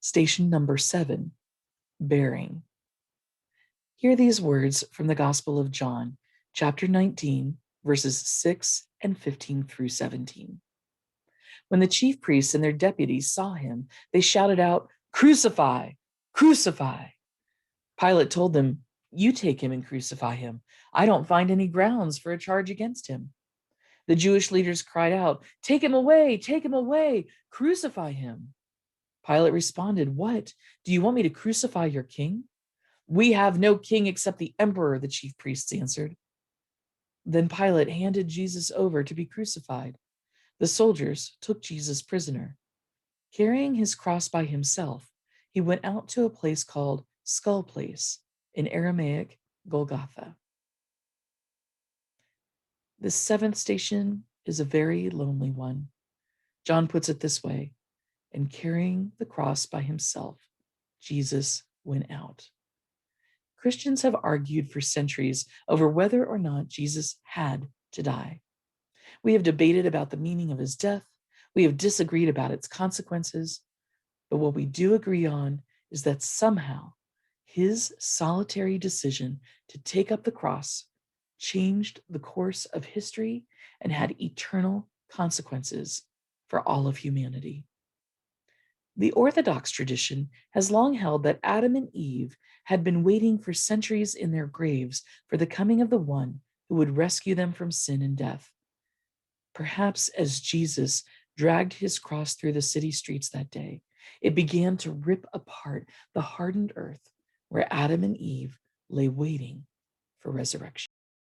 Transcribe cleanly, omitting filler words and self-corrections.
Station number 7, bearing. Hear these words from the Gospel of John, chapter 19, verses 6 and 15 through 17. When the chief priests and their deputies saw him, they shouted out, "Crucify! Crucify!" Pilate told them, "You take him and crucify him. I don't find any grounds for a charge against him." The Jewish leaders cried out, "Take him away! Take him away! Crucify him!" Pilate responded, "What? Do you want me to crucify your king?" "We have no king except the emperor," the chief priests answered. Then Pilate handed Jesus over to be crucified. The soldiers took Jesus prisoner. Carrying his cross by himself, he went out to a place called Skull Place, in Aramaic, Golgotha. The seventh station is a very lonely one. John puts it this way: and carrying the cross by himself, Jesus went out. Christians have argued for centuries over whether or not Jesus had to die. We have debated about the meaning of his death. We have disagreed about its consequences. But what we do agree on is that somehow his solitary decision to take up the cross changed the course of history and had eternal consequences for all of humanity. The Orthodox tradition has long held that Adam and Eve had been waiting for centuries in their graves for the coming of the one who would rescue them from sin and death. Perhaps as Jesus dragged his cross through the city streets that day, it began to rip apart the hardened earth where Adam and Eve lay waiting for resurrection.